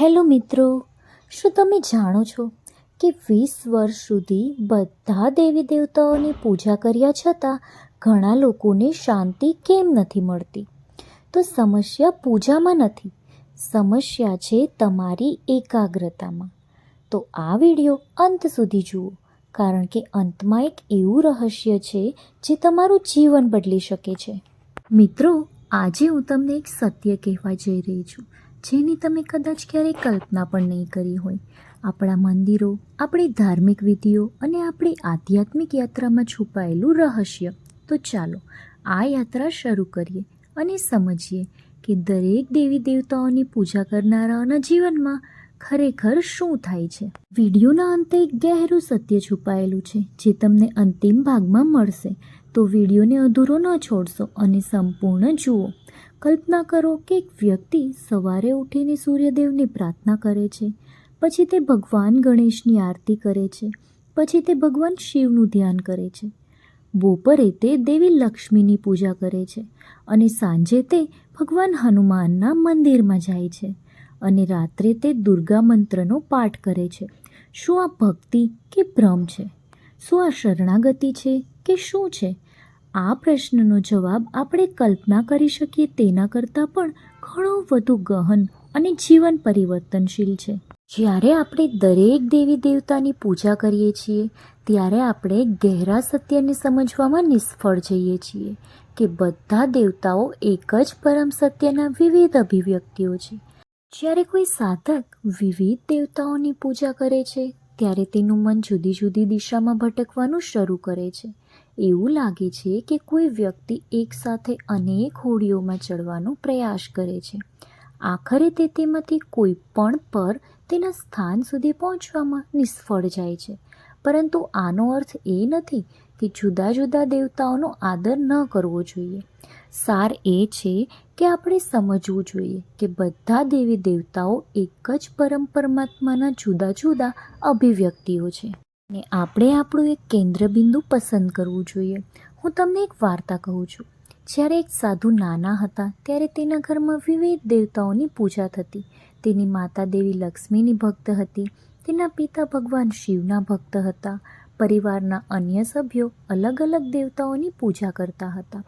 Hello મિત્રો, શું તમે જાણો છો કે 20 વર્ષ સુધી બધા દેવી દેવતાઓની પૂજા કર્યા છતાં ઘણા લોકોને શાંતિ કેમ નથી મળતી? તો સમસ્યા પૂજામાં નથી, સમસ્યા છે તમારી એકાગ્રતામાં. તો આ વિડીયો અંત સુધી જુઓ, કારણ કે અંતમાં એક એવું રહસ્ય છે જે તમારું જીવન બદલી શકે છે. મિત્રો, આજે હું તમને એક સત્ય કહેવા જઈ રહી છું જેની તમે કદાચ ક્યારેય કલ્પના પણ નહીં કરી હોય. આપણા મંદિરો, આપણી ધાર્મિક વિધિઓ અને આપણી આધ્યાત્મિક યાત્રામાં છુપાયેલું રહસ્ય. તો ચાલો આ યાત્રા શરૂ કરીએ અને સમજીએ કે દરેક દેવી દેવતાઓની પૂજા કરનારાઓના જીવનમાં ખરેખર શું થાય છે. વિડીયોના અંતે એક ગહેરું સત્ય છુપાયેલું છે જે તમને અંતિમ ભાગમાં મળશે. તો વિડીયોને અધૂરો ન છોડશો અને સંપૂર્ણ જુઓ. કલ્પના કરો કે એક વ્યક્તિ સવારે ઉઠીને સૂર્યદેવની પ્રાર્થના કરે છે, પછી તે ભગવાન ગણેશની આરતી કરે છે, પછી તે ભગવાન શિવનું ધ્યાન કરે છે. બપોરે તે દેવી લક્ષ્મીની પૂજા કરે છે અને સાંજે તે ભગવાન હનુમાનના મંદિરમાં જાય છે અને રાત્રે તે દુર્ગા મંત્રનો પાઠ કરે છે. શું આ ભક્તિ કે ભ્રમ છે? શું આ શરણાગતિ છે કે શું છે? આ પ્રશ્નનો જવાબ આપણે કલ્પના કરી શકીએ તેના કરતાં પણ ઘણો વધુ ગહન અને જીવન પરિવર્તનશીલ છે. જ્યારે આપણે દરેક દેવી દેવતાની પૂજા કરીએ છીએ ત્યારે આપણે ગહેરા સત્યને સમજવામાં નિષ્ફળ જઈએ છીએ કે બધા દેવતાઓ એક જ પરમ સત્યના વિવિધ અભિવ્યક્તિઓ છે. જ્યારે કોઈ સાધક વિવિધ દેવતાઓની પૂજા કરે છે ત્યારે તેનું મન જુદી જુદી દિશામાં ભટકવાનું શરૂ કરે છે. એવું લાગે છે કે કોઈ વ્યક્તિ એકસાથે અનેક હોડીઓમાં ચડવાનો પ્રયાસ કરે છે. આખરે તે તેમાંથી કોઈ પણ પર તેના સ્થાન સુધી પહોંચવામાં નિષ્ફળ જાય છે. પરંતુ આનો અર્થ એ નથી કે જુદા જુદા દેવતાઓનો આદર ન કરવો જોઈએ. સાર એ છે કે આપણે સમજવું જોઈએ કે બધા દેવી દેવતાઓ એક જ પરમાત્માના જુદા જુદા અભિવ્યક્તિઓ છે અને આપણે આપણું એક કેન્દ્રબિંદુ પસંદ કરવું જોઈએ. હું તમને એક વાર્તા કહું છું. જ્યારે એક સાધુ નાના હતા ત્યારે તેના ઘરમાં વિવિધ દેવતાઓની પૂજા થતી. તેની માતા દેવી લક્ષ્મીની ભક્ત હતી, તેના પિતા ભગવાન શિવના ભક્ત હતા. પરિવારના અન્ય સભ્યો અલગ અલગ દેવતાઓની પૂજા કરતા હતા.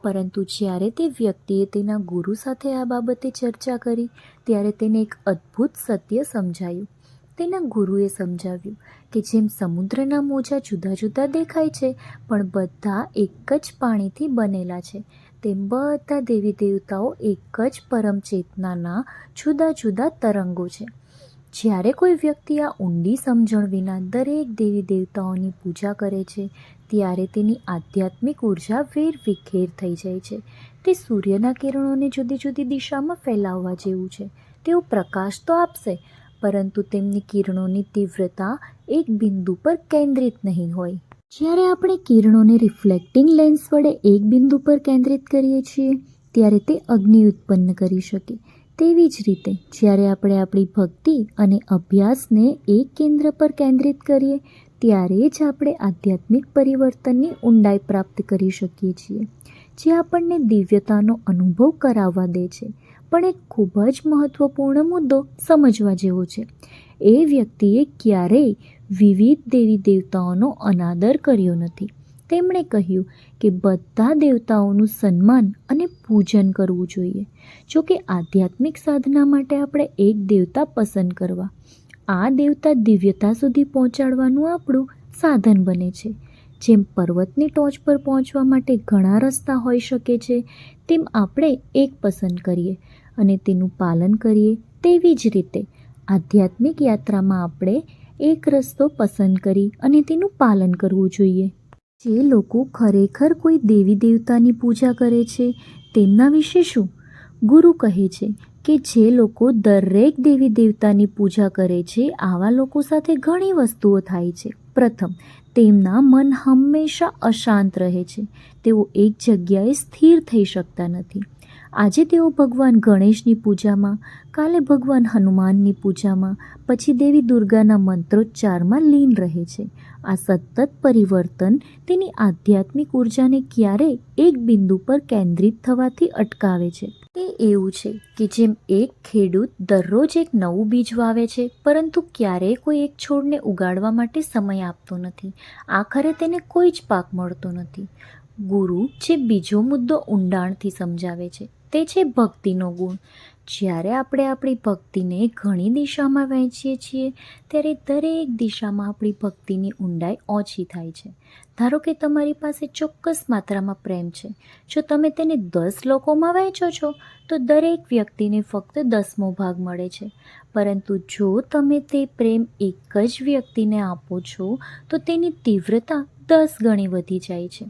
પરંતુ જ્યારે તે વ્યક્તિએ તેના ગુરુ સાથે આ બાબતે ચર્ચા કરી ત્યારે તેને એક અદ્ભુત સત્ય સમજાયું. તેના ગુરુએ સમજાવ્યું કે જેમ સમુદ્રના મોજા જુદા જુદા દેખાય છે પણ બધા એક જ પાણીથી બનેલા છે, તેમ બધા દેવી દેવતાઓ એક જ પરમ ચેતનાના જુદા જુદા તરંગો છે. જ્યારે કોઈ વ્યક્તિ આ ઊંડી સમજણ વિના દરેક દેવી દેવતાઓની પૂજા કરે છે ત્યારે તેની આધ્યાત્મિક ઉર્જા વેરવિખેર થઈ જાય છે. તે સૂર્યના કિરણોને જુદી જુદી દિશામાં ફેલાવવા જેવું છે. તેઓ પ્રકાશ તો આપશે, પરંતુ તેમની કિરણોની તીવ્રતા એક બિંદુ પર કેન્દ્રિત નહીં હોય. જ્યારે આપણે કિરણોને રિફ્લેક્ટિંગ લેન્સ વડે એક બિંદુ પર કેન્દ્રિત કરીએ છીએ ત્યારે તે અગ્નિ ઉત્પન્ન કરી શકે. તેવી જ રીતે જ્યારે આપણે આપણી ભક્તિ અને અભ્યાસને એક કેન્દ્ર પર કેન્દ્રિત કરીએ ત્યારે જ આપણે આધ્યાત્મિક પરિવર્તનની ઊંડાઈ પ્રાપ્ત કરી શકીએ છીએ, જે આપણને દિવ્યતાનો અનુભવ કરાવવા દે છે. પણ એક ખૂબ જ મહત્ત્વપૂર્ણ મુદ્દો સમજવા જેવો છે. એ વ્યક્તિએ ક્યારેય વિવિધ દેવી દેવતાઓનો અનાદર કર્યો નથી. તેમણે કહ્યું કે બધા દેવતાઓનું સન્માન અને પૂજન કરવું જોઈએ. જો કે આધ્યાત્મિક સાધના માટે આપણે એક દેવતા પસંદ કરવા, આ દેવતા દિવ્યતા સુધી પહોંચાડવાનું આપણું સાધન બને છે. જેમ પર્વતની ટોચ પર પહોંચવા માટે ઘણા રસ્તા હોઈ શકે છે, તેમ આપણે એક પસંદ કરીએ અને તેનું પાલન કરીએ. તેવી જ રીતે આધ્યાત્મિક યાત્રામાં આપણે એક રસ્તો પસંદ કરી અને તેનું પાલન કરવું જોઈએ. જે લોકો ખરેખર કોઈ દેવી દેવતાની પૂજા કરે છે તેમના વિશે શું? ગુરુ કહે છે કે જે લોકો દરેક દેવી દેવતાની પૂજા કરે છે આવા લોકો સાથે ઘણી વસ્તુઓ થાય છે. પ્રથમ, તેમના મન હંમેશા અશાંત રહે છે. તેઓ એક જગ્યાએ સ્થિર થઈ શકતા નથી. આજે તેઓ ભગવાન ગણેશની પૂજામાં, કાલે ભગવાન હનુમાનની પૂજામાં, પછી દેવી દુર્ગાના મંત્રોચ્ચારમાં લીન રહે છે. આ સતત પરિવર્તન તેની આધ્યાત્મિક ઉર્જાને ક્યારેય એક બિંદુ પર કેન્દ્રિત થવાથી અટકાવે છે. તે એવું છે કે જેમ એક ખેડૂત દરરોજ એક નવું બીજ વાવે છે, પરંતુ ક્યારેય કોઈ એક છોડને ઉગાડવા માટે સમય આપતો નથી. આખરે તેને કોઈ જ પાક મળતો નથી. ગુરુ જે બીજો મુદ્દો ઊંડાણથી સમજાવે છે તે છે ભક્તિનો ગુણ. જ્યારે આપણે આપણી ભક્તિને ઘણી દિશામાં વહેંચીએ છીએ ત્યારે દરેક દિશામાં આપણી ભક્તિની ઊંડાઈ ઓછી થાય છે. ધારો કે તમારી પાસે ચોક્કસ માત્રામાં પ્રેમ છે. જો તમે તેને 10 લોકોમાં વહેંચો છો તો દરેક વ્યક્તિને ફક્ત 10મો ભાગ મળે છે. પરંતુ જો તમે તે પ્રેમ એક જ વ્યક્તિને આપો છો તો તેની તીવ્રતા 10 ગણી વધી જાય છે.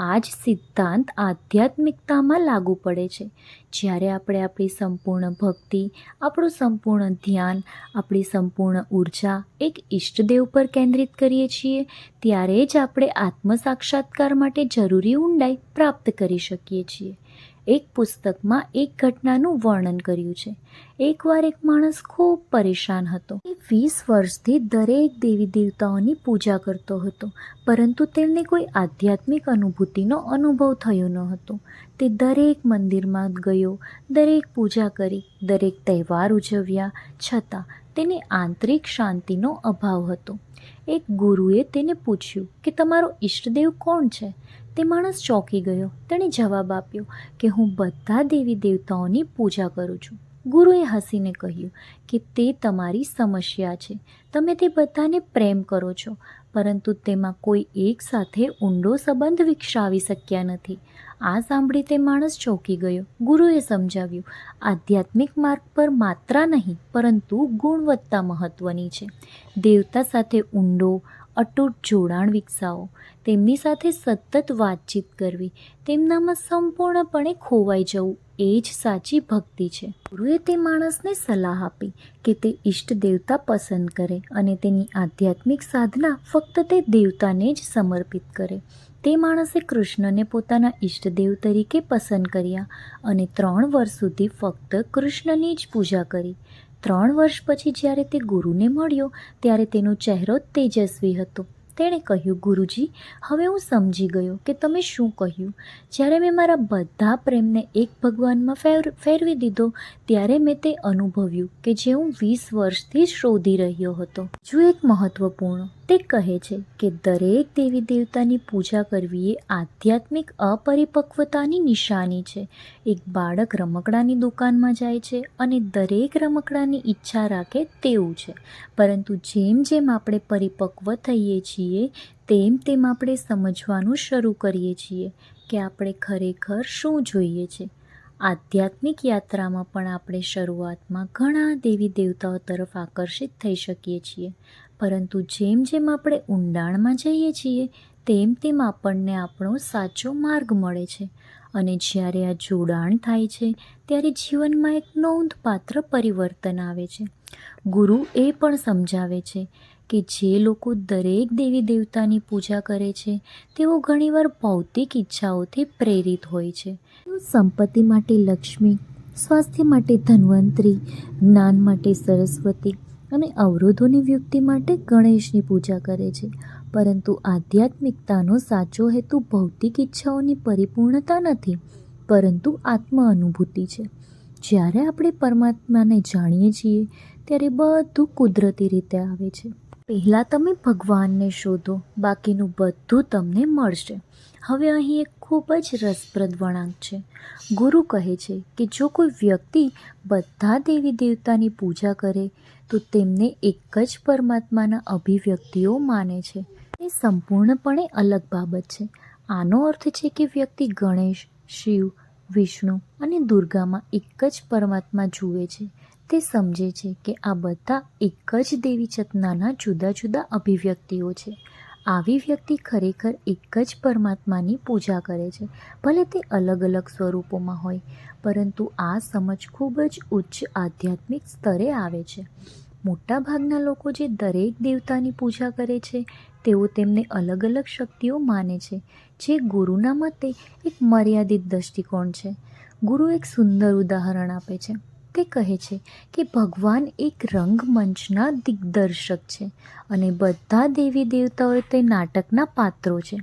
આ જ સિદ્ધાંત આધ્યાત્મિકતામાં લાગુ પડે છે. જ્યારે આપણે આપણી સંપૂર્ણ ભક્તિ, આપણું સંપૂર્ણ ધ્યાન, આપણી સંપૂર્ણ ઉર્જા એક ઈષ્ટદેવ પર કેન્દ્રિત કરીએ છીએ ત્યારે જ આપણે આત્મસાક્ષાત્કાર માટે જરૂરી ઊંડાઈ પ્રાપ્ત કરી શકીએ છીએ. એક પુસ્તકમાં એક ઘટનાનું વર્ણન કર્યું છે. એકવાર એક માણસ ખૂબ પરેશાન હતો. એ 20 વર્ષથી દરેક દેવી દેવતાઓની પૂજા કરતો હતો, પરંતુ તેમને કોઈ આધ્યાત્મિક અનુભૂતિનો અનુભવ થયો ન હતો. તે દરેક મંદિરમાં ગયો, દરેક પૂજા કરી, દરેક તહેવાર ઉજવ્યા, છતાં તેને આંતરિક શાંતિનો અભાવ હતો. એક ગુરુએ તેને પૂછ્યું કે તમારો ઈષ્ટદેવ કોણ છે? તે માણસ ચોંકી ગયો. તેણે જવાબ આપ્યો કે હું બધા દેવી દેવતાઓની પૂજા કરું છું. ગુરુએ હસીને કહ્યું કે તે તમારી સમસ્યા છે. તમે તે બધાને પ્રેમ કરો છો, પરંતુ તેમાં કોઈ એક સાથે ઊંડો સંબંધ વિકસાવી શક્યા નથી. આ સાંભળી તે માણસ ચોંકી ગયો. ગુરુએ સમજાવ્યું, આધ્યાત્મિક માર્ગ પર માત્રા નહીં પરંતુ ગુણવત્તા મહત્વની છે. દેવતા સાથે ઊંડો અતૂટ જોડાણ વિકસાવો, તેમની સાથે સતત વાતચીત કરવી, તેમનામાં સંપૂર્ણપણે ખોવાઈ જવું એ જ સાચી ભક્તિ છે. ગુરુએ તે માણસને સલાહ આપી કે તે ઈષ્ટ દેવતા પસંદ કરે અને તેની આધ્યાત્મિક સાધના ફક્ત તે દેવતાને જ સમર્પિત કરે. તે માણસે કૃષ્ણને પોતાના ઈષ્ટદેવ તરીકે પસંદ કર્યા અને 3 વર્ષ સુધી ફક્ત કૃષ્ણની જ પૂજા કરી. 3 વર્ષ પછી જ્યારે તે ગુરુને મળ્યો ત્યારે તેનો ચહેરો તેજસ્વી હતો. તેણે કહ્યું, ગુરુજી, હવે હું સમજી ગયો કે તમે શું કહ્યું. જ્યારે મેં મારા બધા પ્રેમને એક ભગવાનમાં ફેરવી દીધો ત્યારે મેં તે અનુભવ્યું કે જે હું 20 વર્ષથી શોધી રહ્યો હતો. જો એક મહત્વપૂર્ણ, તે કહે છે કે દરેક દેવી દેવતાની પૂજા કરવી એ આધ્યાત્મિક અપરિપક્વતાની નિશાની છે. એક બાળક રમકડાની દુકાનમાં જાય છે અને દરેક રમકડાની ઈચ્છા રાખે તેવું છે, પરંતુ જેમ જેમ આપણે પરિપક્વ થઈએ છીએ તેમ તેમ આપણે સમજવાનું શરૂ કરીએ છીએ કે આપણે ખરેખર શું જોઈએ છે. આધ્યાત્મિક યાત્રામાં પણ આપણે શરૂઆતમાં ઘણા દેવી દેવતાઓ તરફ આકર્ષિત થઈ શકીએ છીએ, પરંતુ જેમ જેમ આપણે ઊંડાણમાં જઈએ છીએ તેમ તેમ આપણને આપણો સાચો માર્ગ મળે છે. અને જ્યારે આ જોડાણ થાય છે ત્યારે જીવનમાં એક નોંધપાત્ર પરિવર્તન આવે છે. ગુરુ એ પણ સમજાવે છે કે જે લોકો દરેક દેવી દેવતાની પૂજા કરે છે તેઓ ઘણીવાર ભૌતિક ઈચ્છાઓથી પ્રેરિત હોય છે. તેઓ સંપત્તિ માટે લક્ષ્મી, સ્વાસ્થ્ય માટે ધન્વંતરી, જ્ઞાન માટે સરસ્વતી અને અવરોધોની વ્યક્તિ માટે ગણેશની પૂજા કરે છે. પરંતુ આધ્યાત્મિકતાનો સાચો હેતુ ભૌતિક ઈચ્છાઓની પરિપૂર્ણતા નથી, પરંતુ આત્મ અનુભૂતિ છે. જ્યારે આપણે પરમાત્માને જાણીએ છીએ ત્યારે બધું કુદરતી રીતે આવે છે. પહેલાં તમે ભગવાનને શોધો, બાકીનું બધું તમને મળશે. હવે અહીં એક ખૂબ જ રસપ્રદ વળાંક છે. ગુરુ કહે છે કે જો કોઈ વ્યક્તિ બધા દેવી દેવતાની પૂજા કરે તો તેમને એક જ પરમાત્માના અભિવ્યક્તિઓ માને છે. તે સંપૂર્ણપણે અલગ બાબત છે. આનો અર્થ છે કે વ્યક્તિ ગણેશ, શિવ, વિષ્ણુ અને દુર્ગામાં એક જ પરમાત્મા જુએ છે. તે સમજે છે કે આ બધા એક જ દેવી ચેતનાના જુદા જુદા અભિવ્યક્તિઓ છે. આવી વ્યક્તિ ખરેખર એક જ પરમાત્માની પૂજા કરે છે, ભલે તે અલગ અલગ સ્વરૂપોમાં હોય, પરંતુ આ સમજ ખૂબ જ ઉચ્ચ આધ્યાત્મિક સ્તરે આવે છે. મોટાભાગના લોકો જે દરેક દેવતાની પૂજા કરે છે તેઓ તેમને અલગ અલગ શક્તિઓ માને છે, જે ગુરુના મતે એક મર્યાદિત દૃષ્ટિકોણ છે. ગુરુ એક સુંદર ઉદાહરણ આપે છે. તે કહે છે કે ભગવાન એક રંગમંચના દિગ્દર્શક છે અને બધા દેવી દેવતાઓ તે નાટકના પાત્રો છે.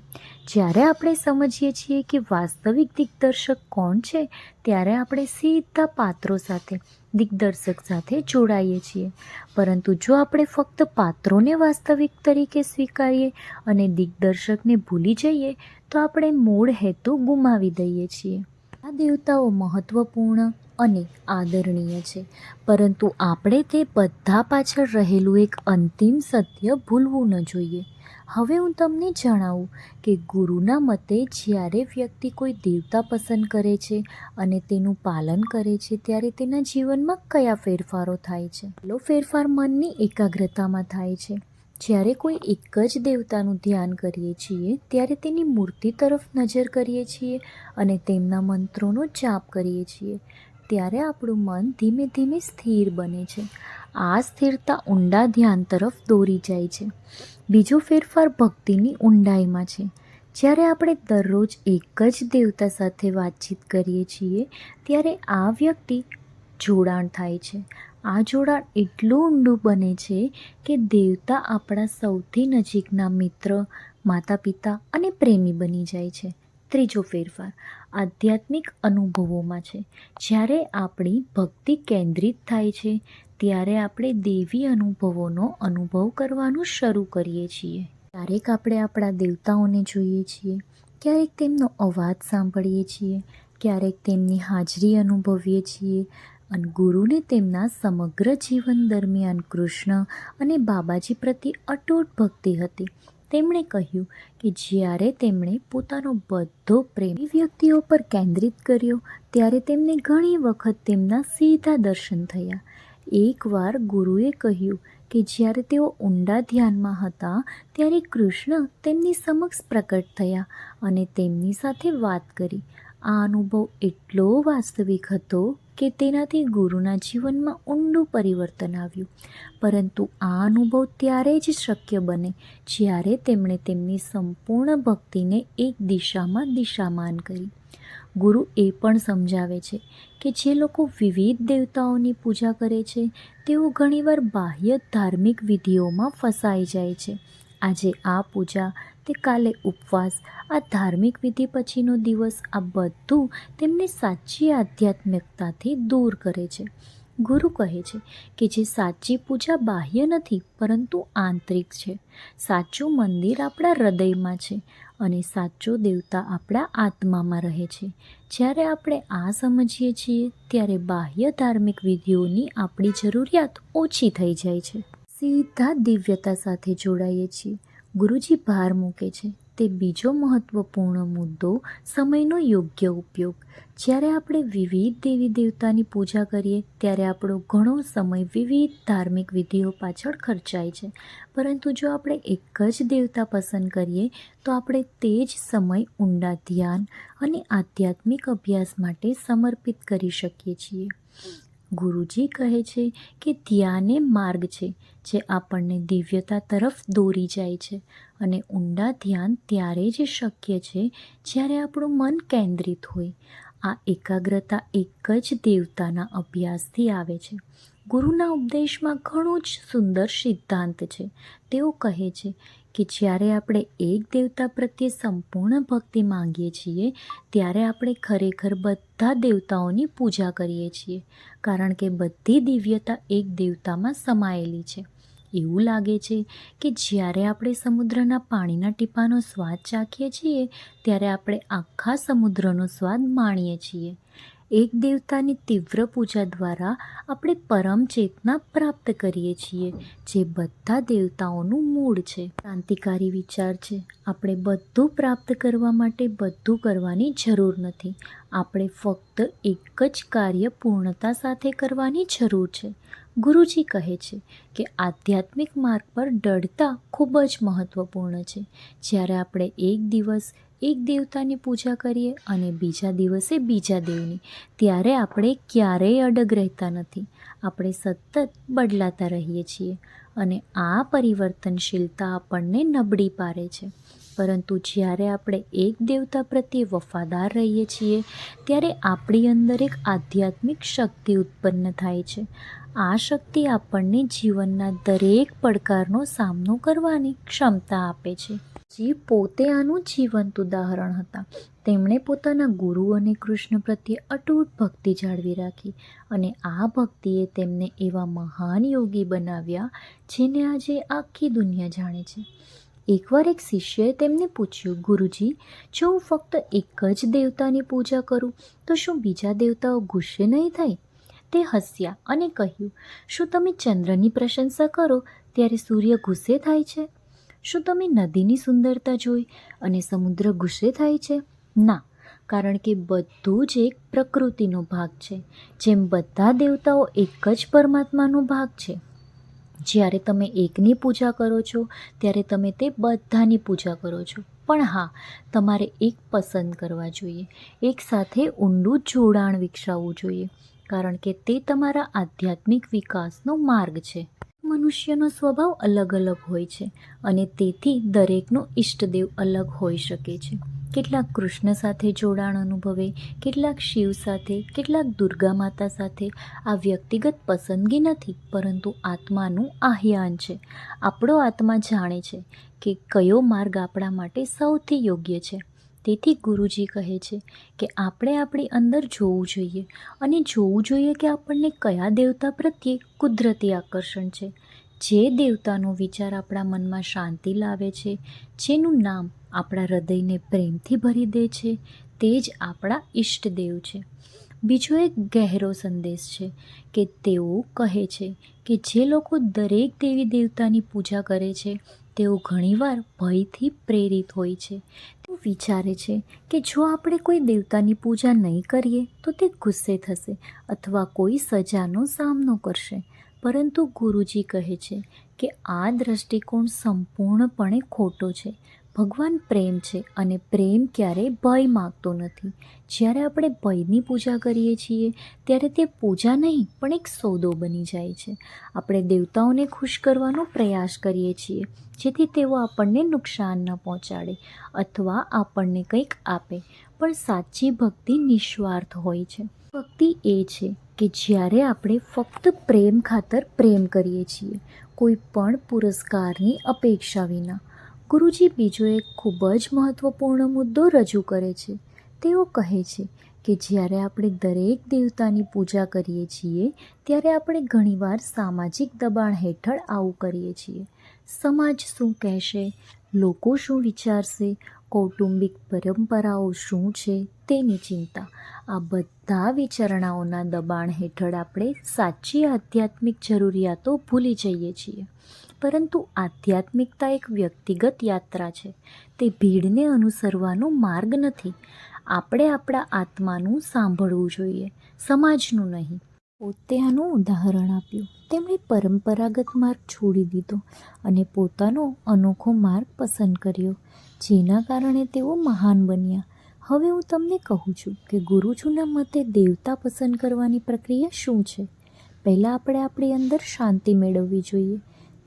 જ્યારે આપણે સમજીએ છીએ કે વાસ્તવિક દિગ્દર્શક કોણ છે, ત્યારે આપણે સીધા પાત્રો સાથે, દિગ્દર્શક સાથે જોડાઈએ છીએ. પરંતુ જો આપણે ફક્ત પાત્રોને વાસ્તવિક તરીકે સ્વીકારીએ અને દિગ્દર્શકને ભૂલી જઈએ તો આપણે મૂળ હેતુ ગુમાવી દઈએ છીએ. આ દેવતાઓ મહત્વપૂર્ણ અને આદરણીય છે, પરંતુ આપણે તે બધા પાછળ રહેલું એક અંતિમ સત્ય ભૂલવું ન જોઈએ. હવે હું તમને જણાવું કે ગુરુના મતે જ્યારે વ્યક્તિ કોઈ દેવતા પસંદ કરે છે અને તેનું પાલન કરે છે, ત્યારે તેના જીવનમાં કયા ફેરફારો થાય છે. પહેલો ફેરફાર મનની એકાગ્રતામાં થાય છે. જ્યારે કોઈ એક જ દેવતાનું ધ્યાન કરીએ છીએ, ત્યારે તેની મૂર્તિ તરફ નજર કરીએ છીએ અને તેમના મંત્રોનો જાપ કરીએ છીએ, ત્યારે આપણું મન ધીમે ધીમે સ્થિર બને છે. આ સ્થિરતા ઊંડા ધ્યાન તરફ દોરી જાય છે. બીજો ફેરફાર ભક્તિની ઊંડાઈમાં છે. જ્યારે આપણે દરરોજ એક જ દેવતા સાથે વાતચીત કરીએ છીએ, ત્યારે આ વ્યક્તિ જોડાણ થાય છે. આ જોડાણ એટલું ઊંડું બને છે કે દેવતા આપણા સૌથી નજીકના મિત્ર, માતા પિતા અને પ્રેમી બની જાય છે. ત્રીજો ફેરફાર આધ્યાત્મિક અનુભવોમાં છે. જ્યારે આપણી ભક્તિ કેન્દ્રિત થાય છે, ત્યારે આપણે દૈવી અનુભવોનો અનુભવ કરવાનું શરૂ કરીએ છીએ. ક્યારેક આપણે આપણા દેવતાઓને જોઈએ છીએ, ક્યારેક તેમનો અવાજ સાંભળીએ છીએ, ક્યારેક તેમની હાજરી અનુભવીએ છીએ. અને ગુરુને તેમના સમગ્ર જીવન દરમિયાન કૃષ્ણ અને બાબાજી પ્રત્યે અતૂટ ભક્તિ હતી. તેમણે કહ્યું કે જ્યારે તેમણે પોતાનો બધો પ્રેમ વ્યક્તિઓ પર કેન્દ્રિત કર્યો, ત્યારે તેમને ઘણી વખત તેમના સીધા દર્શન થયા. એકવાર ગુરુએ કહ્યું કે જ્યારે તેઓ ઊંડા ધ્યાનમાં હતા, ત્યારે કૃષ્ણ તેમની સમક્ષ પ્રકટ થયા અને તેમની સાથે વાત કરી. આ અનુભવ એટલો વાસ્તવિક હતો કે તેનાથી ગુરુના જીવનમાં ઊંડું પરિવર્તન આવ્યું. પરંતુ આ અનુભવ ત્યારે જ શક્ય બને જ્યારે તેમણે તેમની સંપૂર્ણ ભક્તિને એક દિશામાં દિશામાન કરી. ગુરુ એ પણ સમજાવે છે કે જે લોકો વિવિધ દેવતાઓની પૂજા કરે છે, તેઓ ઘણીવાર બાહ્ય ધાર્મિક વિધિઓમાં ફસાઈ જાય છે. આજે આ પૂજા, તે કાલે ઉપવાસ, આ ધાર્મિક વિધિ પછીનો દિવસ, આ બધું તેમને સાચી આધ્યાત્મિકતાથી દૂર કરે છે. ગુરુ કહે છે કે જે સાચી પૂજા બાહ્ય નથી પરંતુ આંતરિક છે. સાચું મંદિર આપણા હૃદયમાં છે અને સાચો દેવતા આપણા આત્મામાં રહે છે. જ્યારે આપણે આ સમજીએ છીએ, ત્યારે બાહ્ય ધાર્મિક વિધિઓની આપણી જરૂરિયાત ઓછી થઈ જાય છે. સીધા દિવ્યતા સાથે જોડાઈએ છીએ. ગુરુજી ભાર મૂકે છે તે બીજો મહત્વપૂર્ણ મુદ્દો, સમયનો યોગ્ય ઉપયોગ. જ્યારે આપણે વિવિધ દેવી દેવતાની પૂજા કરીએ, ત્યારે આપણો ઘણો સમય વિવિધ ધાર્મિક વિધિઓ પાછળ ખર્ચાય છે. પરંતુ જો આપણે એક જ દેવતા પસંદ કરીએ, તો આપણે તે જ સમય ઊંડા ધ્યાન અને આધ્યાત્મિક અભ્યાસ માટે સમર્પિત કરી શકીએ છીએ. ગુરુજી કહે છે કે ધ્યાન એ માર્ગ છે જે આપણને દિવ્યતા તરફ દોરી જાય છે અને ઊંડા ધ્યાન ત્યારે જ શક્ય છે જ્યારે આપણું મન કેન્દ્રિત હોય. આ એકાગ્રતા એક જ દેવતાના અભ્યાસથી આવે છે. ગુરુના ઉપદેશમાં ઘણો જ સુંદર સિદ્ધાંત છે. તેઓ કહે છે કે જ્યારે આપણે એક દેવતા પ્રત્યે સંપૂર્ણ ભક્તિ માંગીએ છીએ, ત્યારે આપણે ખરેખર બધા દેવતાઓની પૂજા કરીએ છીએ, કારણ કે બધી દિવ્યતા એક દેવતામાં સમાયેલી છે. એવું લાગે છે કે જ્યારે આપણે સમુદ્રના પાણીના ટીપાંનો સ્વાદ ચાખીએ છીએ, ત્યારે આપણે આખા સમુદ્રનો સ્વાદ માણીએ છીએ. એક દેવતાની તીવ્ર પૂજા દ્વારા આપણે પરમ ચેતના પ્રાપ્ત કરીએ છીએ, જે બધા દેવતાઓનું મૂળ છે. ક્રાંતિકારી વિચાર છે. આપણે બધું પ્રાપ્ત કરવા માટે બધું કરવાની જરૂર નથી. આપણે ફક્ત એક જ કાર્ય પૂર્ણતા સાથે કરવાની જરૂર છે. ગુરુજી કહે છે કે આધ્યાત્મિક માર્ગ પર દૃઢતા ખૂબ જ મહત્વપૂર્ણ છે. જ્યારે આપણે એક દિવસ એક દેવતાની પૂજા કરીએ અને બીજા દિવસે બીજા દેવની, ત્યારે આપણે ક્યારેય અડગ રહેતા નથી. આપણે સતત બદલાતા રહીએ છીએ અને આ પરિવર્તનશીલતા આપણને નબળી પાડે છે. પરંતુ જ્યારે આપણે એક દેવતા પ્રત્યે વફાદાર રહીએ છીએ ત્યારે આપણી અંદર એક આધ્યાત્મિક શક્તિ ઉત્પન્ન થાય છે. આ શક્તિ આપણને જીવનના દરેક પડકારનો સામનો કરવાની ક્ષમતા આપે છે. જે પોતે આનું જીવંત ઉદાહરણ હતા. તેમણે પોતાના ગુરુ અને કૃષ્ણ પ્રત્યે અતૂટ ભક્તિ જાળવી રાખી અને આ ભક્તિએ તેમને એવા મહાન યોગી બનાવ્યા જેને આજે આખી દુનિયા જાણે છે. એકવાર એક શિષ્યએ તેમને પૂછ્યું, ગુરુજી, જો હું ફક્ત એક જ દેવતાની પૂજા કરું તો શું બીજા દેવતાઓ ગુસ્સે નહીં થાય? તે હસ્યા અને કહ્યું, શું તમે ચંદ્રની પ્રશંસા કરો ત્યારે સૂર્ય ગુસ્સે થાય છે? શું તમે નદીની સુંદરતા જોઈ અને સમુદ્ર ગુસ્સે થાય છે? ના, કારણ કે બધું જ એક પ્રકૃતિનો ભાગ છે. જેમ બધા દેવતાઓ એક જ પરમાત્માનો ભાગ છે. જ્યારે તમે એકની પૂજા કરો છો ત્યારે તમે તે બધાની પૂજા કરો છો. પણ હા, તમારે એક પસંદ કરવા જોઈએ, એક સાથે ઊંડું જોડાણ વિકસાવવું જોઈએ, કારણ કે તે તમારા આધ્યાત્મિક વિકાસનો માર્ગ છે. મનુષ્યનો સ્વભાવ અલગ અલગ હોય છે અને તેથી દરેકનો ઈષ્ટદેવ અલગ હોઈ શકે છે. કેટલાક કૃષ્ણ સાથે જોડાણ અનુભવે, કેટલાક શિવ સાથે, કેટલાક દુર્ગા માતા સાથે. આ વ્યક્તિગત પસંદગી નથી, પરંતુ આત્માનું આહ્વાન છે. આપણો આત્મા જાણે છે કે કયો માર્ગ આપણા માટે સૌથી યોગ્ય છે. તેથી ગુરુજી કહે છે કે આપણે આપણી અંદર જોવું જોઈએ અને જોવું જોઈએ કે આપણને કયા દેવતા પ્રત્યે કુદરતી આકર્ષણ છે. જે દેવતાનો વિચાર આપણા મનમાં શાંતિ લાવે છે, જેનું નામ આપણા હૃદયને પ્રેમથી ભરી દે છે, તે જ આપણા ઈષ્ટદેવ છે. બીજો એક ગહેરો સંદેશ છે કે તેઓ કહે છે કે જે લોકો દરેક દેવી દેવતાની પૂજા કરે છે તેઓ ઘણીવાર ભયથી પ્રેરિત હોય છે. તેઓ વિચારે છે કે જો આપણે કોઈ દેવતાની પૂજા નહીં કરીએ તો તે ગુસ્સે થશે અથવા કોઈ સજાનો સામનો કરશે. પરંતુ ગુરુજી કહે છે કે આ દૃષ્ટિકોણ સંપૂર્ણપણે ખોટો છે. ભગવાન પ્રેમ છે અને પ્રેમ ક્યારેય ભય માગતો નથી. જ્યારે આપણે ભયની પૂજા કરીએ છીએ ત્યારે તે પૂજા નહીં પણ એક સોદો બની જાય છે. આપણે દેવતાઓને ખુશ કરવાનો પ્રયાસ કરીએ છીએ જેથી તેઓ આપણને નુકસાન ન પહોંચાડે અથવા આપણને કંઈક આપે. પણ સાચી ભક્તિ નિસ્વાર્થ હોય છે. ભક્તિ એ છે કે જ્યારે આપણે ફક્ત પ્રેમ ખાતર પ્રેમ કરીએ છીએ, કોઈ પણ પુરસ્કારની અપેક્ષા વિના. ગુરુજી બીજો એક ખૂબ જ મહત્ત્વપૂર્ણ મુદ્દો રજૂ કરે છે. તેઓ કહે છે કે જ્યારે આપણે દરેક દેવતાની પૂજા કરીએ છીએ ત્યારે આપણે ઘણીવાર સામાજિક દબાણ હેઠળ આવું કરીએ છીએ. સમાજ શું કહેશે, લોકો શું વિચારશે, કૌટુંબિક પરંપરાઓ શું છે તેની ચિંતા. આ બધા વિચારણાઓના દબાણ હેઠળ આપણે સાચી આધ્યાત્મિક જરૂરિયાતો ભૂલી જઈએ છીએ. પરંતુ આધ્યાત્મિકતા એક વ્યક્તિગત યાત્રા છે. તે ભીડને અનુસરવાનો માર્ગ નથી. આપણે આપણા આત્માનું સાંભળવું જોઈએ, સમાજનું નહીં. પોતે આનું ઉદાહરણ આપ્યું. તેમણે પરંપરાગત માર્ગ છોડી દીધો અને પોતાનો અનોખો માર્ગ પસંદ કર્યો, જેના કારણે તેઓ મહાન બન્યા. હવે હું તમને કહું છું કે ગુરુજીના મતે દેવતા પસંદ કરવાની પ્રક્રિયા શું છે. પહેલાં આપણે આપણી અંદર શાંતિ મેળવવી જોઈએ.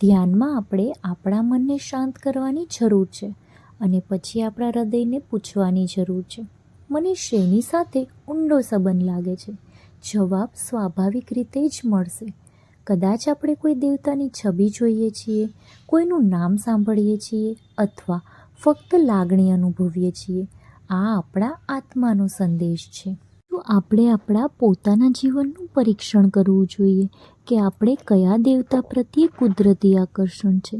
ધ્યાનમાં આપણે આપણા મનને શાંત કરવાની જરૂર છે અને પછી આપણા હૃદયને પૂછવાની જરૂર છે, મને શેની સાથે ઊંડો સંબંધ લાગે છે. જવાબ સ્વાભાવિક રીતે જ મળશે. કદાચ આપણે કોઈ દેવતાની છબી જોઈએ છીએ, કોઈનું નામ સાંભળીએ છીએ અથવા ફક્ત લાગણી અનુભવીએ છીએ. આ આપણા આત્માનો સંદેશ છે. તો આપણે આપણા પોતાના જીવનનું પરીક્ષણ કરવું જોઈએ કે આપણે કયા દેવતા પ્રત્યે કુદરતી આકર્ષણ છે.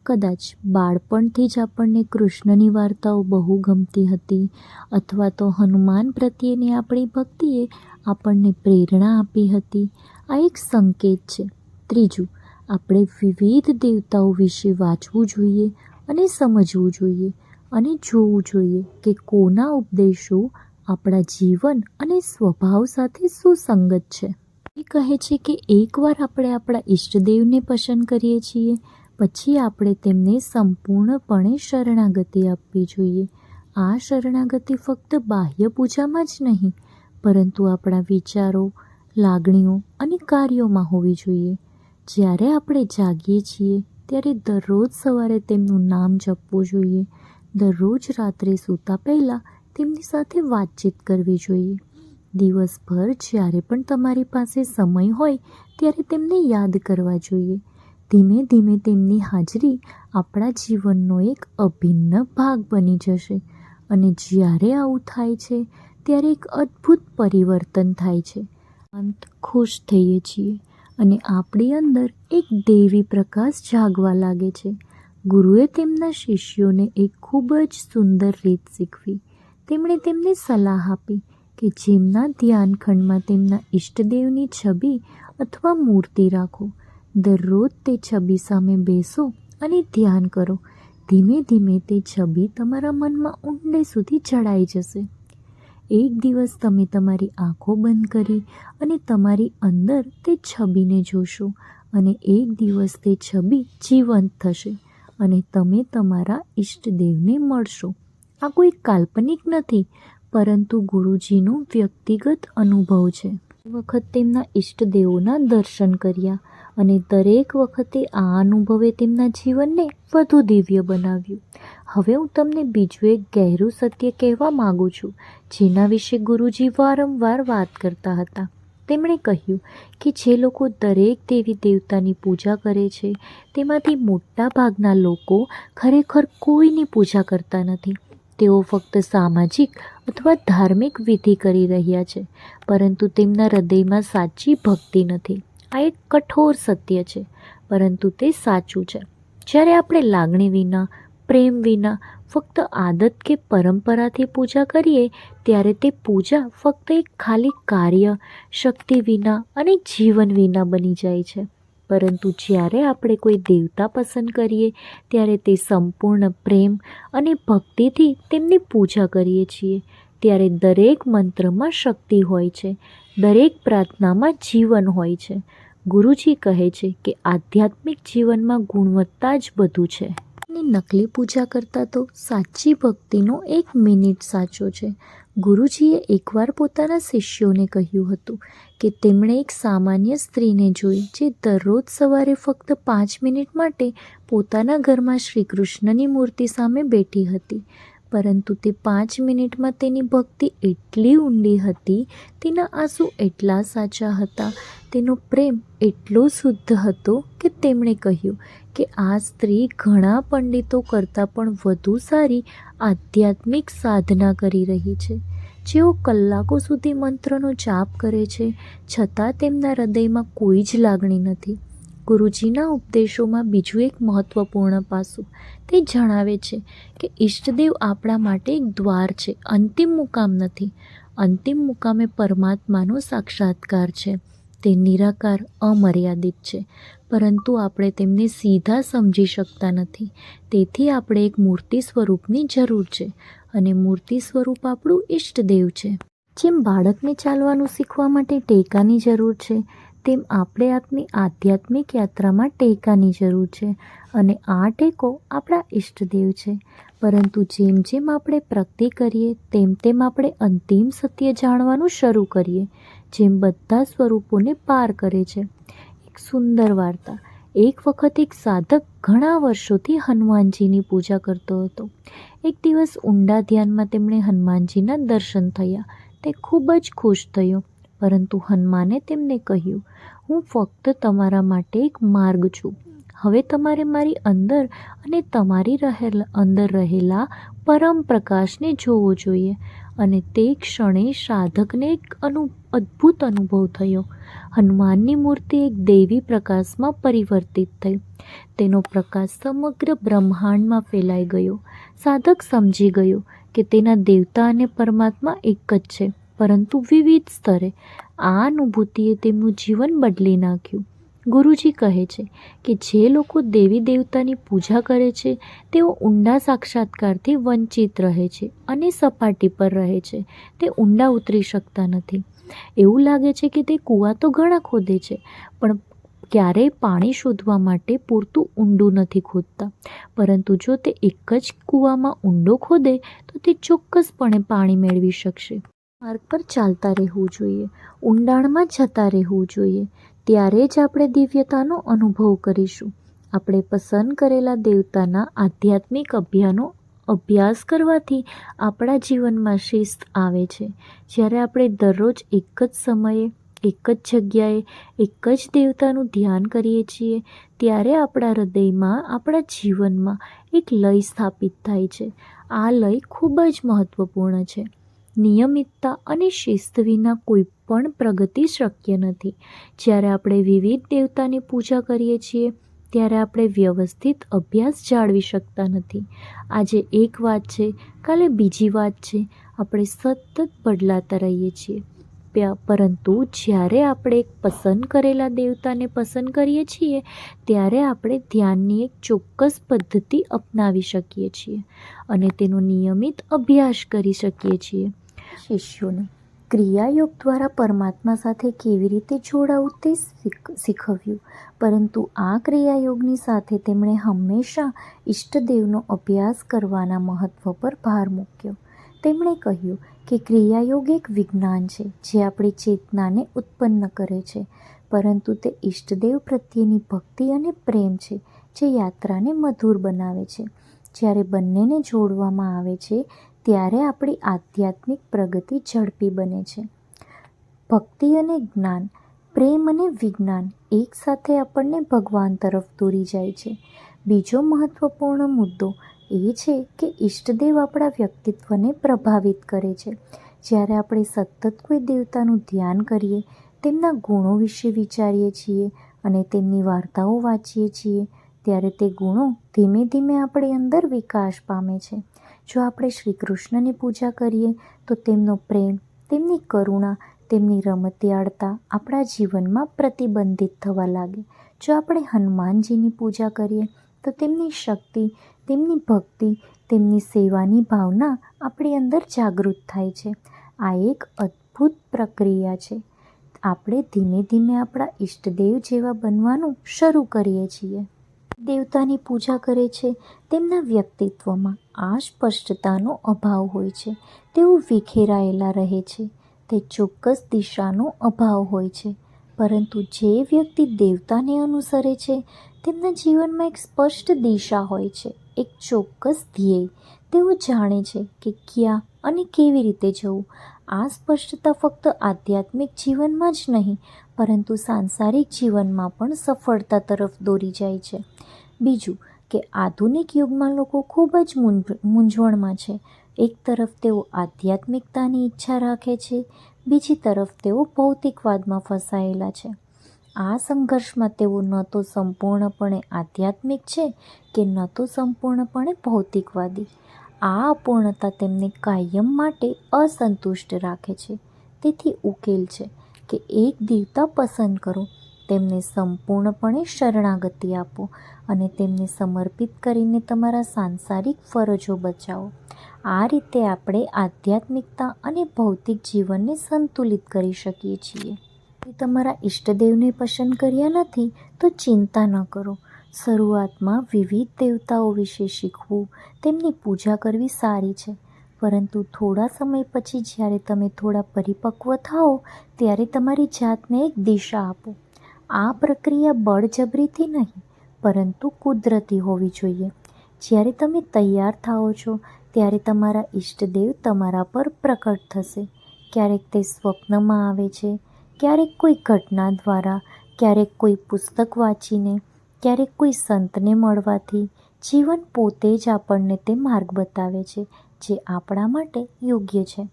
કદાચ બાળપણથી જ આપણને કૃષ્ણની વાર્તાઓ બહુ ગમતી હતી અથવા તો હનુમાન પ્રત્યેની આપણી ભક્તિએ આપણને પ્રેરણા આપી હતી. આ એક સંકેત છે. ત્રીજું, આપણે વિવિધ દેવતાઓ વિશે વાંચવું જોઈએ અને સમજવું જોઈએ અને જોવું જોઈએ કે કોના ઉપદેશો આપણા જીવન અને સ્વભાવ સાથે સુસંગત છે. એ કહે છે કે એકવાર આપણે આપણા ઈષ્ટદેવને પસંદ કરીએ છીએ પછી આપણે તેમને સંપૂર્ણપણે શરણાગતિ આપવી જોઈએ. આ શરણાગતિ ફક્ત બાહ્ય પૂજામાં જ નહીં, પરંતુ આપણા વિચારો, લાગણીઓ અને કાર્યોમાં હોવી જોઈએ. જ્યારે આપણે જાગીએ છીએ ત્યારે દરરોજ સવારે તેમનું નામ જપવું જોઈએ. દરરોજ રાત્રે સૂતા પહેલાં તેમની સાથે વાતચીત કરવી જોઈએ. દિવસભર જ્યારે પણ તમારી પાસે સમય હોય ત્યારે તેમને યાદ કરવા જોઈએ. ધીમે ધીમે તેમની હાજરી આપણા જીવનનો એક અભિન્ન ભાગ બની જશે અને જ્યારે આવું થાય છે ત્યારે એક અદ્ભુત પરિવર્તન થાય છે. અંત ખુશ થઈએ છીએ અને આપણી અંદર એક દૈવી પ્રકાશ જાગવા લાગે છે. ગુરુએ તેમના શિષ્યોને એક ખૂબ જ સુંદર રીત શીખવી. તેમણે તેમને સલાહ આપી કે જેમના ધ્યાનખંડમાં તેમના ઈષ્ટદેવની છબી અથવા મૂર્તિ રાખો. દરરોજ તે છબી સામે બેસો અને ધ્યાન કરો. ધીમે ધીમે તે છબી તમારા મનમાં ઊંડે સુધી ચડાઈ જશે. એક દિવસ તમે તમારી આંખો બંધ કરી અને તમારી અંદર તે છબીને જોશો અને એક દિવસ તે છબી જીવંત થશે અને તમે તમારા ઈષ્ટદેવને મળશો. આ કોઈ કાલ્પનિક નથી, પરંતુ ગુરુજીનો વ્યક્તિગત અનુભવ છે. વખત તેમના ઈષ્ટદેવોના દર્શન કર્યા અને દરેક વખતે આ અનુભવે તેમના જીવનને વધુ દિવ્ય બનાવ્યું. હવે હું તમને બીજું એક ગહેરું સત્ય કહેવા માગું છું, જેના વિશે ગુરુજી વારંવાર વાત કરતા હતા. તેમણે કહ્યું કે જે લોકો દરેક દેવી દેવતાની પૂજા કરે છે તેમાંથી મોટા ભાગના લોકો ખરેખર કોઈની પૂજા કરતા નથી. તેઓ ફક્ત સામાજિક અથવા ધાર્મિક વિધિ કરી રહ્યા છે, પરંતુ તેમના હૃદયમાં સાચી ભક્તિ નથી. આ એક કઠોર સત્ય છે, પરંતુ તે સાચું છે. જ્યારે આપણે લાગણી વિના, પ્રેમ વિના, ફક્ત આદત કે પરંપરાથી પૂજા કરીએ ત્યારે તે પૂજા ફક્ત એક ખાલી કાર્ય, શક્તિ વિના અને જીવન વિના બની જાય છે. પરંતુ જ્યારે આપણે કોઈ દેવતા પસંદ કરીએ ત્યારે તે સંપૂર્ણ પ્રેમ અને ભક્તિથી તેમની પૂજા કરીએ છીએ. ત્યારે દરેક મંત્રમાં શક્તિ હોય છે, દરેક પ્રાર્થનામાં જીવન હોય છે. ગુરુજી કહે છે કે આધ્યાત્મિક જીવનમાં ગુણવત્તા જ બધું છે. અને નકલી પૂજા કરતાં તો સાચી ભક્તિનો 1 મિનિટ સાચો છે. ગુરુજીએ એકવાર પોતાના શિષ્યોને કહ્યું હતું કે તેમણે એક સામાન્ય સ્ત્રીને જોઈ જે દરરોજ સવારે ફક્ત 5 મિનિટ માટે પોતાના ઘરમાં શ્રી કૃષ્ણની મૂર્તિ સામે બેઠી હતી. પરંતુ તે 5 મિનિટમાં તેની ભક્તિ એટલી ઊંડી હતી, તેના આંસુ એટલા સાચા હતા, તેનો પ્રેમ એટલો શુદ્ધ હતો કે તેમણે કહ્યું કે આ સ્ત્રી ઘણા પંડિતો કરતાં પણ વધુ સારી આધ્યાત્મિક સાધના કરી રહી છે. જેઓ કલાકો સુધી મંત્રનો જાપ કરે છે, છતાં તેમના હૃદયમાં કોઈ જ લાગણી નથી. ગુરુજીના ઉપદેશોમાં બીજું એક મહત્ત્વપૂર્ણ પાસું તે જણાવે છે કે ઈષ્ટદેવ આપણા માટે એક દ્વાર છે, અંતિમ મુકામ નથી. અંતિમ મુકામે પરમાત્માનો સાક્ષાત્કાર છે. તે નિરાકાર, અમર્યાદિત છે, પરંતુ આપણે તેમને સીધા સમજી શકતા નથી. તેથી આપણે એક મૂર્તિ સ્વરૂપની જરૂર છે અને મૂર્તિ સ્વરૂપ આપણું ઈષ્ટદેવ છે. જેમ બાળકને ચાલવાનું શીખવા માટે ટેકાની જરૂર છે, તેમ આપણે આપણી આધ્યાત્મિક યાત્રામાં ટેકાની જરૂર છે અને આ ટેકો આપણા ઈષ્ટદેવ છે. પરંતુ જેમ જેમ આપણે પ્રગતિ કરીએ તેમ તેમ આપણે અંતિમ સત્ય જાણવાનું શરૂ કરીએ, જેમ બધા સ્વરૂપોને પાર કરે છે. એક સુંદર વાર્તા. એક વખત એક સાધક ઘણા વર્ષોથી હનુમાનજીની પૂજા કરતો હતો. એક દિવસ ઊંડા ધ્યાનમાં તેમણે હનુમાનજીના દર્શન થયા. તે ખૂબ જ ખુશ થયો, પરંતુ હનુમાને તેમને કહ્યું, હું ફક્ત તમારા માટે એક માર્ગ છું. હવે તમારે મારી અંદર અને તમારી અંદર રહેલા પરમ પ્રકાશને જોવો જોઈએ. અને તે ક્ષણે સાધકને એક અદ્ભુત અનુભવ થયો. હનુમાનની મૂર્તિ એક દૈવી પ્રકાશમાં પરિવર્તિત થઈ. તેનો પ્રકાશ સમગ્ર બ્રહ્માંડમાં ફેલાઈ ગયો. સાધક સમજી ગયો કે તેના દેવતા અને પરમાત્મા એક જ છે, પરંતુ વિવિધ સ્તરે. આ અનુભૂતિએ તેમનું જીવન બદલી નાખ્યું. ગુરુજી કહે છે કે જે લોકો દેવી દેવતાની પૂજા કરે છે તેઓ ઊંડા સાક્ષાત્કારથી વંચિત રહે છે અને સપાટી પર રહે છે. તે ઊંડા ઉતરી શકતા નથી. એવું લાગે છે કે તે કૂવા તો ઘણા ખોદે છે, પણ ક્યારેય પાણી શોધવા માટે પૂરતું ઊંડું નથી ખોદતા. પરંતુ જો તે એક જ કૂવામાં ઊંડો ખોદે તો તે ચોક્કસપણે પાણી મેળવી શકશે. માર્ગ પર ચાલતા રહેવું જોઈએ, ઊંડાણમાં જતા રહેવું જોઈએ. ત્યારે જ આપણે દિવ્યતાનો અનુભવ કરીશું. આપણે પસંદ કરેલા દેવતાના આધ્યાત્મિક અભ્યાસ કરવાથી આપણા જીવનમાં શિસ્ત આવે છે. જ્યારે આપણે દરરોજ એક જ સમયે, એક જ જગ્યાએ, એક જ દેવતાનું ધ્યાન કરીએ છીએ, ત્યારે આપણા હૃદયમાં, આપણા જીવનમાં એક લય સ્થાપિત થાય છે. આ લય ખૂબ જ મહત્ત્વપૂર્ણ છે. નિયમિતતા અને શિસ્ત વિના કોઈ પણ પ્રગતિ શક્ય નથી. જ્યારે આપણે વિવિધ દેવતાની પૂજા કરીએ છીએ, ત્યારે આપણે વ્યવસ્થિત અભ્યાસ જાળવી શકતા નથી. આજે એક વાત છે, કાલે બીજી વાત છે, આપણે સતત બદલાતા રહીએ છીએ. પરંતુ જ્યારે આપણે એક પસંદ કરેલા દેવતાને પસંદ કરીએ છીએ, ત્યારે આપણે ધ્યાનની એક ચોક્કસ પદ્ધતિ અપનાવી શકીએ છીએ અને તેનો નિયમિત અભ્યાસ કરી શકીએ છીએ. શિષ્યોને ક્રિયાયોગ દ્વારા પરમાત્મા સાથે કેવી રીતે જોડાવું તે શીખવ્યું, પરંતુ આ ક્રિયાયોગની સાથે તેમણે હંમેશા ઈષ્ટદેવનો અભ્યાસ કરવાના મહત્ત્વ પર ભાર મૂક્યો. તેમણે કહ્યું કે ક્રિયાયોગ એક વિજ્ઞાન છે જે આપણી ચેતનાને ઉત્પન્ન કરે છે, પરંતુ તે ઈષ્ટદેવ પ્રત્યેની ભક્તિ અને પ્રેમ છે જે યાત્રાને મધુર બનાવે છે. જ્યારે બંનેને જોડવામાં આવે છે, ત્યારે આપણી આધ્યાત્મિક પ્રગતિ ઝડપી બને છે. ભક્તિ અને જ્ઞાન, પ્રેમ અને વિજ્ઞાન એકસાથે આપણને ભગવાન તરફ દોરી જાય છે. બીજો મહત્ત્વપૂર્ણ મુદ્દો એ છે કે ઈષ્ટદેવ આપણા વ્યક્તિત્વને પ્રભાવિત કરે છે. જ્યારે આપણે સતત કોઈ દેવતાનું ધ્યાન કરીએ, તેમના ગુણો વિશે વિચારીએ છીએ અને તેમની વાર્તાઓ વાંચીએ છીએ, ત્યારે તે ગુણો ધીમે ધીમે આપણી અંદર વિકાસ પામે છે. જો આપણે શ્રી કૃષ્ણની પૂજા કરીએ તો તેમનો પ્રેમ, તેમની કરુણા, તેમની રમતિયાળતા આપણા જીવનમાં પ્રતિબંધિત થવા લાગે. જો આપણે હનુમાનજીની પૂજા કરીએ તો તેમની શક્તિ, તેમની ભક્તિ, તેમની સેવાની ભાવના આપણી અંદર જાગૃત થાય છે. આ એક અદ્ભુત પ્રક્રિયા છે. આપણે ધીમે ધીમે આપણા ઈષ્ટદેવ જેવા બનવાનું શરૂ કરીએ છીએ. દેવતાની પૂજા કરે છે, તેમના વ્યક્તિત્વમાં આ સ્પષ્ટતાનો અભાવ હોય છે. તેઓ વિખેરાયેલા રહે છે. તે ચોક્કસ દિશાનો અભાવ હોય છે. પરંતુ જે વ્યક્તિ દેવતાને અનુસરે છે, તેમના જીવનમાં એક સ્પષ્ટ દિશા હોય છે, એક ચોક્કસ ધ્યેય. તેઓ જાણે છે કે ક્યાં અને કેવી રીતે જવું. આ સ્પષ્ટતા ફક્ત આધ્યાત્મિક જીવનમાં જ નહીં, પરંતુ સાંસારિક જીવનમાં પણ સફળતા તરફ દોરી જાય છે. બીજું કે આધુનિક યુગમાં લોકો ખૂબ જ મૂંઝવણમાં છે. એક તરફ તેઓ આધ્યાત્મિકતાની ઈચ્છા રાખે છે, બીજી તરફ તેઓ ભૌતિકવાદમાં ફસાયેલા છે. આ સંઘર્ષમાં તેઓ ન તો સંપૂર્ણપણે આધ્યાત્મિક છે કે ન તો સંપૂર્ણપણે ભૌતિકવાદી. આ અપૂર્ણતા તેમને કાયમ માટે અસંતુષ્ટ રાખે છે. તેથી ઉકેલ છે કે એક દેવતા પસંદ કરો, તેમને સંપૂર્ણપણે શરણાગતિ આપો અને તેમને સમર્પિત કરીને તમારા સાંસારિક ફરજો બચાવો. આ રીતે આપણે આધ્યાત્મિકતા અને ભૌતિક જીવનને સંતુલિત કરી શકીએ છીએ. તમારા ઈષ્ટદેવને પસંદ કર્યા નથી તો ચિંતા ન કરો. શરૂઆતમાં વિવિધ દેવતાઓ વિશે શીખવું, તેમની પૂજા કરવી સારી છે, પરંતુ થોડા સમય પછી જ્યારે તમે થોડા પરિપક્વ થાઓ, ત્યારે તમારી જાતને એક દિશા આપો. આ પ્રક્રિયા બળજબરીથી નહીં, પરંતુ કુદરતી હોવી જોઈએ. જ્યારે તમે તૈયાર થાઓ છો, ત્યારે તમારા ઈષ્ટદેવ તમારા પર પ્રકટ થશે. ક્યારેક તે સ્વપ્નમાં આવે છે, ક્યારેક કોઈ ઘટના દ્વારા, ક્યારેક કોઈ પુસ્તક વાંચીને, ક્યારેક કોઈ સંતને મળવાથી. જીવન પોતે જ આપણને તે માર્ગ બતાવે છે જે આપણા માટે યોગ્ય છે.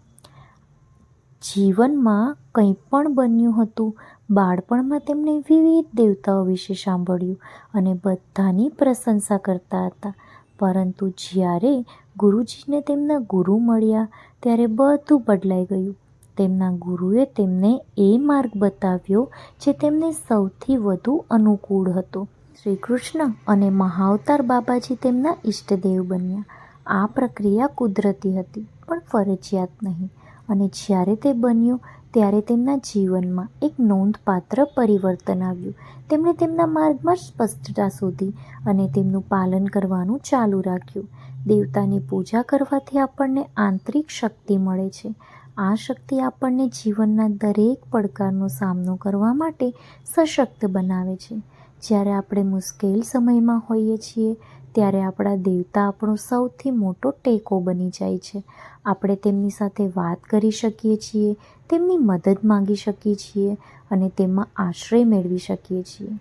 જીવનમાં કંઈ પણ બન્યું હતું, બાળપણમાં તેમણે વિવિધ દેવતાઓ વિશે સાંભળ્યું અને બધાની પ્રશંસા કરતા હતા. પરંતુ જ્યારે ગુરુજીને તેમના ગુરુ મળ્યા, ત્યારે બધું બદલાઈ ગયું. તેમના ગુરુએ તેમને એ માર્ગ બતાવ્યો જે તેમને સૌથી વધુ અનુકૂળ હતો. શ્રી કૃષ્ણ અને મહાઅવતાર બાબાજી તેમના ઈષ્ટદેવ બન્યા. આ પ્રક્રિયા કુદરતી હતી, પણ ફરજિયાત નહીં. અને જ્યારે તે બન્યું, ત્યારે તેમના જીવનમાં એક નોંધપાત્ર પરિવર્તન આવ્યું. તેમણે તેમના માર્ગમાં સ્પષ્ટતા શોધી અને તેમનું પાલન કરવાનું ચાલુ રાખ્યું. દેવતાની પૂજા કરવાથી આપણને આંતરિક શક્તિ મળે છે. આ શક્તિ આપણને જીવનના દરેક પડકારનો સામનો કરવા માટે સશક્ત બનાવે છે. જ્યારે આપણે મુશ્કેલ સમયમાં હોઈએ છીએ, ત્યારે આપણા દેવતા આપણો સૌથી મોટો ટેકો બની જાય છે. આપણે તેમની સાથે વાત કરી શકીએ છીએ, તેમની મદદ માંગી શકીએ છીએ અને તેમાં આશ્રય મેળવી શકીએ છીએ.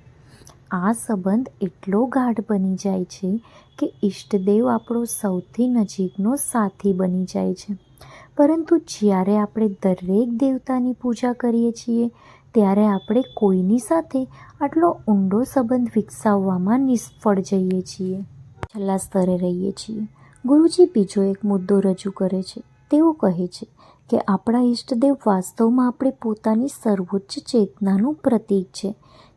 આ સંબંધ એટલો ગાઢ બની જાય છે કે ઈષ્ટદેવ આપણો સૌથી નજીકનો સાથી બની જાય છે. પરંતુ જ્યારે આપણે દરેક દેવતાની પૂજા કરીએ છીએ ત્યારે આપણે કોઈની સાથે આટલો ઊંડો સંબંધ વિકસાવવામાં નિષ્ફળ જઈએ છીએ, છેલ્લા સ્તરે રહીએ છીએ. ગુરુજી બીજો એક મુદ્દો રજૂ કરે છે. તેઓ કહે છે કે આપણા ઈષ્ટદેવ વાસ્તવમાં આપણે પોતાની સર્વોચ્ચ ચેતનાનું પ્રતીક છે.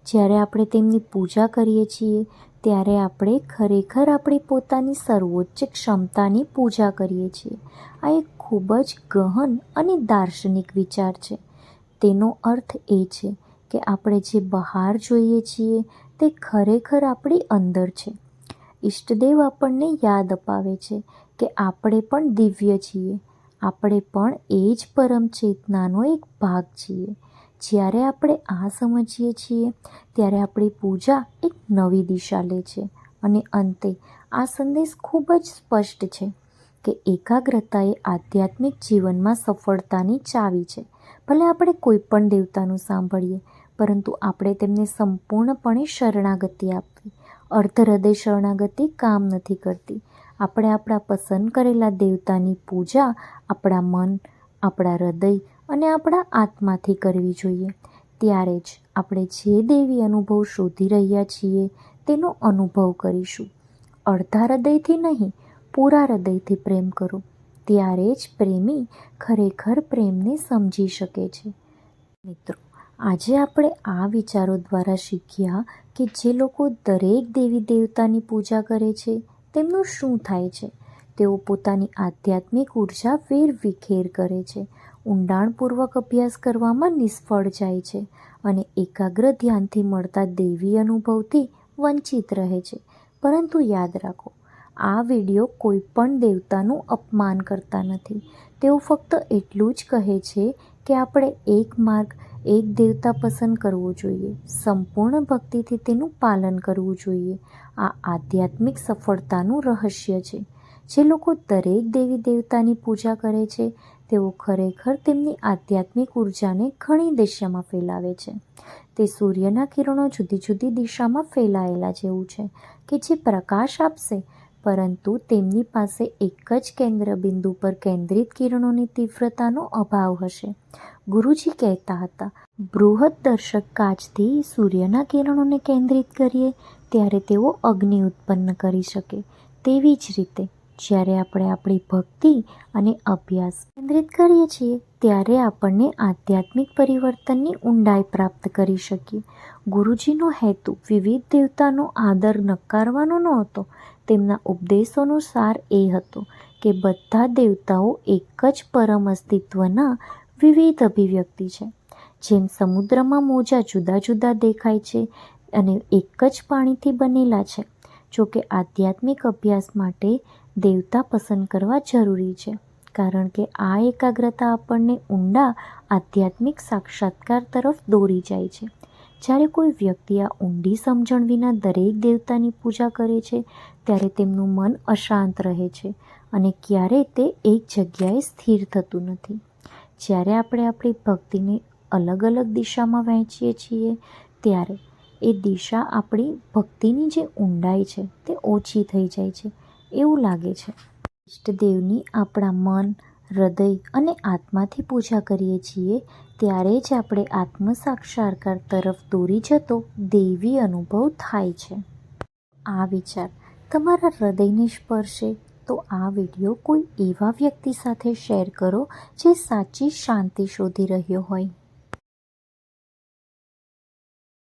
જ્યારે આપણે તેમની પૂજા કરીએ છીએ ત્યારે આપણે ખરેખર આપણી પોતાની સર્વોચ્ચ ક્ષમતાની પૂજા કરીએ છીએ. આ એક ખૂબ જ ગહન અને દાર્શનિક વિચાર છે. તેનો અર્થ એ છે કે આપણે જે બહાર જોઈએ છીએ તે ખરેખર આપણી અંદર છે. ઈષ્ટદેવ આપણને યાદ અપાવે છે કે આપણે પણ દિવ્ય છીએ, આપણે પણ એ જ પરમ ચેતનાનો એક ભાગ છીએ. જ્યારે આપણે આ સમજીએ છીએ ત્યારે આપણી પૂજા એક નવી દિશા લે છે અને અંતે આ સંદેશ ખૂબ જ સ્પષ્ટ છે કે એકાગ્રતા એ આધ્યાત્મિક જીવનમાં સફળતાની ચાવી છે. ભલે આપણે કોઈ પણ દેવતાનું સાંભળીએ, પરંતુ આપણે તેમને સંપૂર્ણપણે શરણાગતિ આપવી. અર્ધ હૃદય શરણાગતિ કામ નથી કરતી. આપણે આપણા પસંદ કરેલા દેવતાની પૂજા આપણા મન, આપણા હૃદય અને આપણા આત્માથી કરવી જોઈએ. ત્યારે જ આપણે જે દૈવી અનુભવ શોધી રહ્યા છીએ તેનો અનુભવ કરીશું. અડધા હૃદયથી નહીં, પૂરા હૃદયથી પ્રેમ કરો. ત્યારે જ પ્રેમી ખરેખર પ્રેમને સમજી શકે છે. મિત્રો, આજે આપણે આ વિચારો દ્વારા શીખ્યા કે જે લોકો દરેક દેવી દેવતાની પૂજા કરે છે તેમનું શું થાય છે. તેઓ પોતાની આધ્યાત્મિક ઉર્જા વેરવિખેર કરે છે, ઊંડાણપૂર્વક અભ્યાસ કરવામાં નિષ્ફળ જાય છે અને એકાગ્ર ધ્યાનથી મળતા દૈવી અનુભવથી વંચિત રહે છે. પરંતુ યાદ રાખો, આ વિડીયો કોઈ પણ દેવતાનું અપમાન કરતા નથી. તેઓ ફક્ત એટલું જ કહે છે કે આપણે એક માર્ગ, એક દેવતા પસંદ કરવો જોઈએ, સંપૂર્ણ ભક્તિથી તેનું પાલન કરવું જોઈએ. આ આધ્યાત્મિક સફળતાનું રહસ્ય છે. જે લોકો દરેક દેવી દેવતાની પૂજા કરે છે તેઓ ખરેખર તેમની આધ્યાત્મિક ઉર્જાને ઘણી દિશામાં ફેલાવે છે. તે સૂર્યના કિરણો જુદી જુદી દિશામાં ફેલાયેલા જેવું છે કે જે પ્રકાશ આપશે, પરંતુ તેમની પાસે એક જ કેન્દ્ર બિંદુ પર કેન્દ્રિત કિરણોની તીવ્રતાનો અભાવ હશે. ગુરુજી કહેતા હતા, બૃહદદર્શક કાચથી સૂર્યના કિરણોને કેન્દ્રિત કરીએ ત્યારે તેઓ અગ્નિ ઉત્પન્ન કરી શકે. તેવી જ રીતે જ્યારે આપણે આપણી ભક્તિ અને અભ્યાસ કેન્દ્રિત કરીએ છીએ ત્યારે આપણને આધ્યાત્મિક પરિવર્તનની ઊંડાઈ પ્રાપ્ત કરી શકીએ. ગુરુજીનો હેતુ વિવિધ દેવતાનો આદર નકારવાનો નહોતો. તેમના ઉપદેશોનો સાર એ હતો કે બધા દેવતાઓ એક જ પરમ અસ્તિત્વના વિવિધ અભિવ્યક્તિ છે. જેમ સમુદ્રમાં મોજા જુદા જુદા દેખાય છે અને એક જ પાણીથી બનેલા છે. જોકે આધ્યાત્મિક અભ્યાસ માટે દેવતા પસંદ કરવા જરૂરી છે, કારણ કે આ એકાગ્રતા આપણને ઊંડા આધ્યાત્મિક સાક્ષાત્કાર તરફ દોરી જાય છે. જ્યારે કોઈ વ્યક્તિ આ ઊંડી સમજણ વિના દરેક દેવતાની પૂજા કરે છે ત્યારે તેમનું મન અશાંત રહે છે અને ક્યારેય તે એક જગ્યાએ સ્થિર થતું નથી. જ્યારે આપણે આપણી ભક્તિને અલગ અલગ દિશામાં વહેંચીએ છીએ ત્યારે એ દિશા આપણી ભક્તિની જે ઊંડાઈ છે તે ઓછી થઈ જાય છે એવું લાગે છે. ઈષ્ટદેવની આપણા મન, હૃદય અને આત્માથી પૂજા કરીએ છીએ ત્યારે જ આપણે આત્મસાક્ષાત્કાર તરફ દોરી જતો દૈવી અનુભવ થાય છે. આ વિચાર તમારા હૃદયને સ્પર્શે તો આ વિડીયો કોઈ એવા વ્યક્તિ સાથે શેર કરો જે સાચી શાંતિ શોધી રહ્યો હોય.